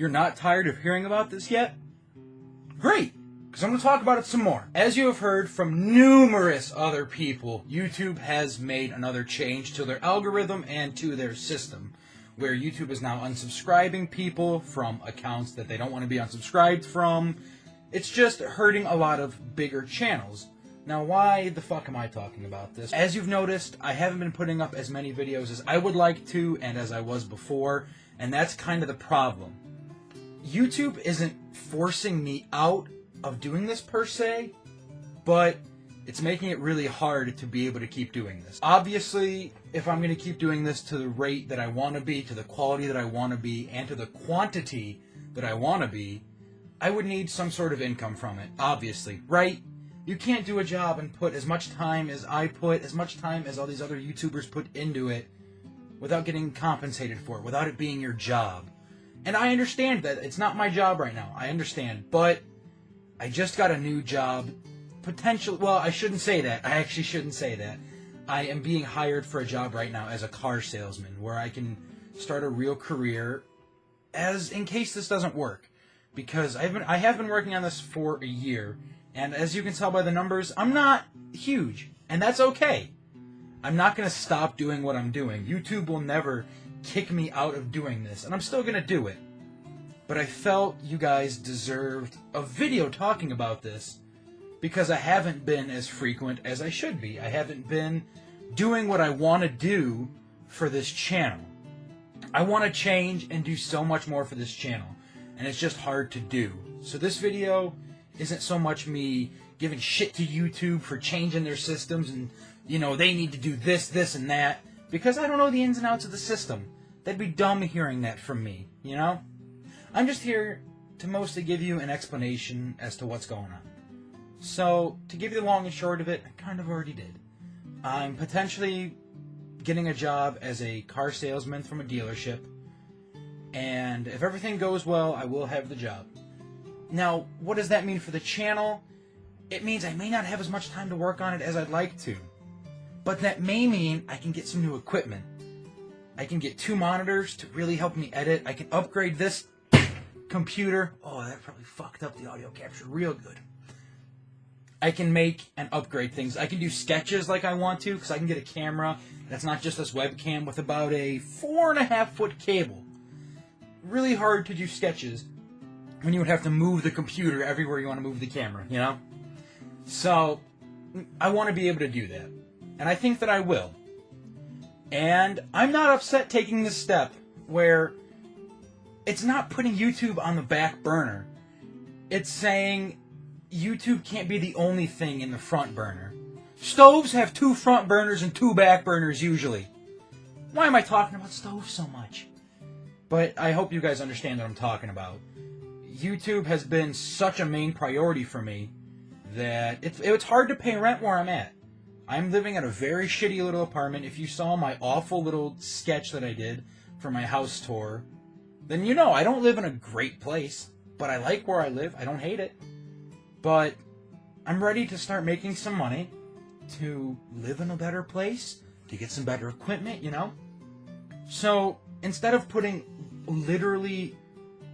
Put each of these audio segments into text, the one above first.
You're not tired of hearing about this yet? Great, because I'm going to talk about it some more. As you have heard from numerous other people, YouTube has made another change to their algorithm and to their system, where YouTube is now unsubscribing people from accounts that they don't want to be unsubscribed from. It's just hurting a lot of bigger channels. Now, why the fuck am I talking about this? As you've noticed, I haven't been putting up as many videos as I would like to and as I was before, and that's kind of the problem. YouTube isn't forcing me out of doing this per se, but it's making it really hard to be able to keep doing this. Obviously, if I'm going to keep doing this to the rate that I want to be, to the quality that I want to be, and to the quantity that I want to be, I would need some sort of income from it, obviously, right? You can't do a job and put as much time as I put, as much time as all these other YouTubers put into it, without getting compensated for it, without it being your job. And I understand that it's not my job right now. I understand. But I just got a new job. Well, I shouldn't say that. I actually shouldn't say that. I am being hired for a job right now as a car salesman, where I can start a real career in case this doesn't work. Because I have been working on this for a year, and as you can tell by the numbers, I'm not huge. And that's okay. I'm not going to stop doing what I'm doing. YouTube will never kick me out of doing this, and I'm still going to do it. But I felt you guys deserved a video talking about this, because I haven't been as frequent as I should be. I haven't been doing what I want to do for this channel. I want to change and do so much more for this channel, and it's just hard to do. So this video isn't so much me giving shit to YouTube for changing their systems and, you know, they need to do this, this, and that, because I don't know the ins and outs of the system. They'd be dumb hearing that from me, you know? I'm just here to mostly give you an explanation as to what's going on. So, to give you the long and short of it, I kind of already did. I'm potentially getting a job as a car salesman from a dealership, and if everything goes well, I will have the job. Now, what does that mean for the channel? It means I may not have as much time to work on it as I'd like to. But that may mean I can get some new equipment. I can get 2 monitors to really help me edit. I can upgrade this computer. Oh, that probably fucked up the audio capture real good. I can make and upgrade things. I can do sketches like I want to, because I can get a camera that's not just this webcam with about a 4.5-foot cable. Really hard to do sketches when you would have to move the computer everywhere you want to move the camera, you know? So, I want to be able to do that. And I think that I will. And I'm not upset taking this step where it's not putting YouTube on the back burner. It's saying YouTube can't be the only thing in the front burner. Stoves have 2 front burners and 2 back burners usually. Why am I talking about stoves so much? But I hope you guys understand what I'm talking about. YouTube has been such a main priority for me that it's hard to pay rent where I'm at. I'm living at a very shitty little apartment. If you saw my awful little sketch that I did for my house tour, then you know I don't live in a great place, but I like where I live. I don't hate it. But I'm ready to start making some money to live in a better place, to get some better equipment, you know? So instead of putting literally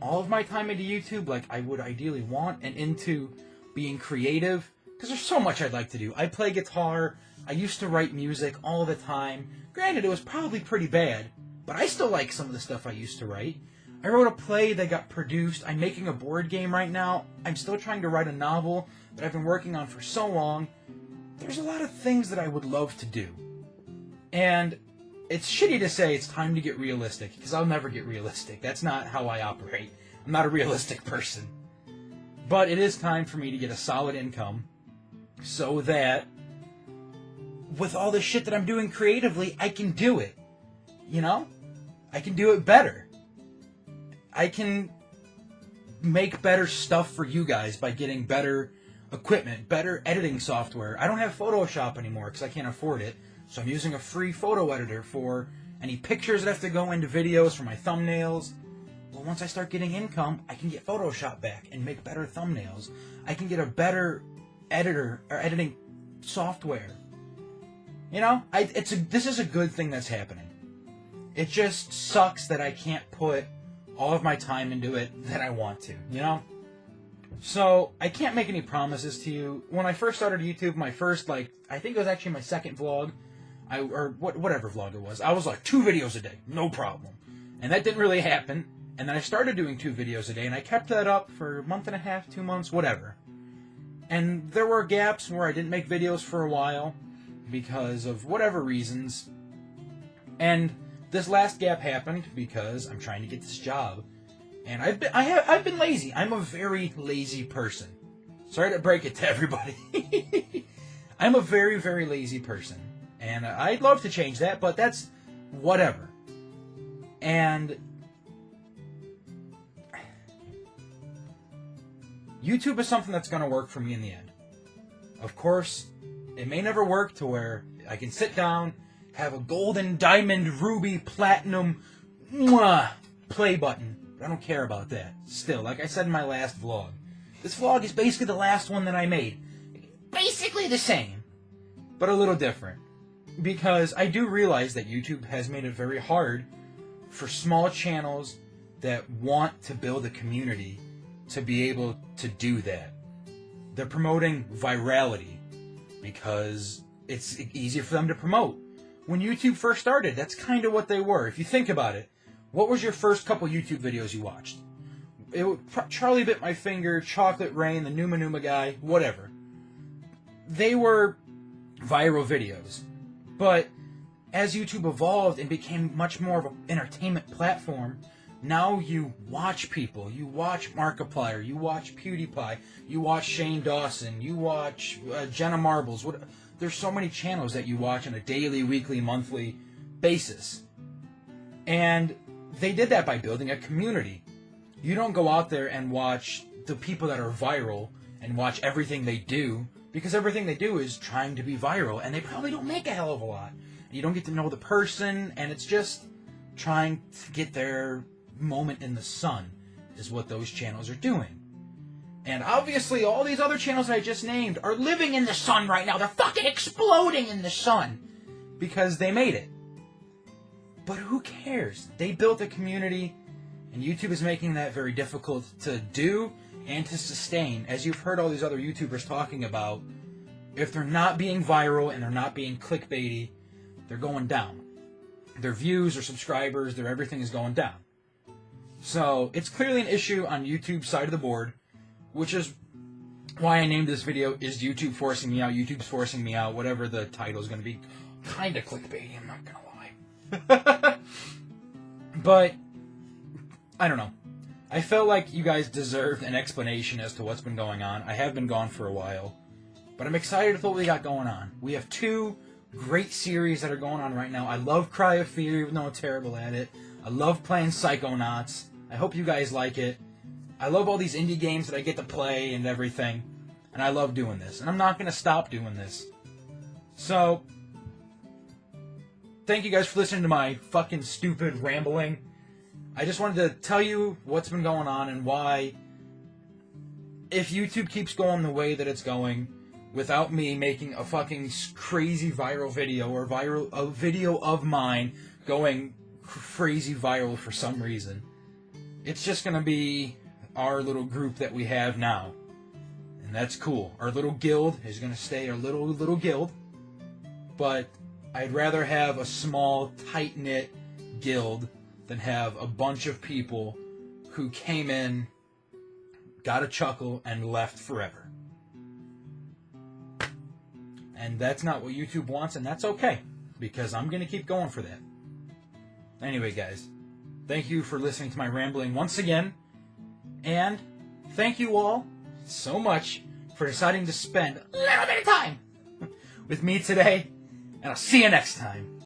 all of my time into YouTube like I would ideally want and into being creative, because there's so much I'd like to do. I play guitar. I used to write music all the time. Granted, it was probably pretty bad, but I still like some of the stuff I used to write. I wrote a play that got produced. I'm making a board game right now. I'm still trying to write a novel that I've been working on for so long. There's a lot of things that I would love to do. And it's shitty to say it's time to get realistic, because I'll never get realistic. That's not how I operate. I'm not a realistic person. But it is time for me to get a solid income so that with all the shit that I'm doing creatively, I can do it. You know? I can do it better. I can make better stuff for you guys by getting better equipment, better editing software. I don't have Photoshop anymore because I can't afford it, so I'm using a free photo editor for any pictures that have to go into videos for my thumbnails. Well, once I start getting income, I can get Photoshop back and make better thumbnails. I can get a better editor or editing software. You know, this is a good thing that's happening. It just sucks that I can't put all of my time into it that I want to, you know? So, I can't make any promises to you. When I first started YouTube, my first, I think it was actually my second vlog, whatever vlog it was, I was like, 2 videos a day, no problem. And that didn't really happen. And then I started doing 2 videos a day, and I kept that up for a month and a half, 2 months, whatever. And there were gaps where I didn't make videos for a while because of whatever reasons. And this last gap happened because I'm trying to get this job. And I've been lazy. I'm a very lazy person. Sorry to break it to everybody. I'm a very, very lazy person. And I'd love to change that, but that's whatever. And YouTube is something that's going to work for me in the end. Of course, it may never work to where I can sit down, have a golden, diamond, ruby, platinum, play button. I don't care about that. Still, like I said in my last vlog, this vlog is basically the last one that I made. Basically the same, but a little different. Because I do realize that YouTube has made it very hard for small channels that want to build a community to be able to do that. They're promoting virality because it's easier for them to promote. When YouTube first started, that's kind of what they were. If you think about it, what was your first couple YouTube videos you watched? Charlie Bit My Finger, Chocolate Rain, the Numa Numa guy, whatever. They were viral videos. But as YouTube evolved and became much more of an entertainment platform, now you watch people. You watch Markiplier, you watch PewDiePie, you watch Shane Dawson, you watch Jenna Marbles. There's so many channels that you watch on a daily, weekly, monthly basis. And they did that by building a community. You don't go out there and watch the people that are viral and watch everything they do, because everything they do is trying to be viral, and they probably don't make a hell of a lot. You don't get to know the person, and it's just trying to get their moment in the sun is what those channels are doing. And obviously all these other channels I just named are living in the sun right now. They're fucking exploding in the sun because they made it. But who cares? They built a community, and YouTube is making that very difficult to do and to sustain. As you've heard all these other YouTubers talking about, if they're not being viral and they're not being clickbaity, they're going down. Their views, their subscribers, their everything is going down. So, it's clearly an issue on YouTube's side of the board, which is why I named this video, Is YouTube Forcing Me Out? YouTube's Forcing Me Out, whatever the title is going to be. Kind of clickbaity, I'm not going to lie. But, I don't know. I felt like you guys deserved an explanation as to what's been going on. I have been gone for a while, but I'm excited with what we got going on. We have 2 great series that are going on right now. I love Cry of Fear, even though I'm terrible at it. I love playing Psychonauts. I hope you guys like it. I love all these indie games that I get to play and everything. And I love doing this. And I'm not going to stop doing this. So, thank you guys for listening to my fucking stupid rambling. I just wanted to tell you what's been going on and why, if YouTube keeps going the way that it's going, without me making a fucking crazy viral video, or a video of mine going crazy viral for some reason, it's just going to be our little group that we have now. And that's cool. Our little guild is going to stay our little guild. But I'd rather have a small, tight-knit guild than have a bunch of people who came in, got a chuckle, and left forever. And that's not what YouTube wants, and that's okay, because I'm going to keep going for that. Anyway, guys, thank you for listening to my rambling once again, and thank you all so much for deciding to spend a little bit of time with me today, and I'll see you next time.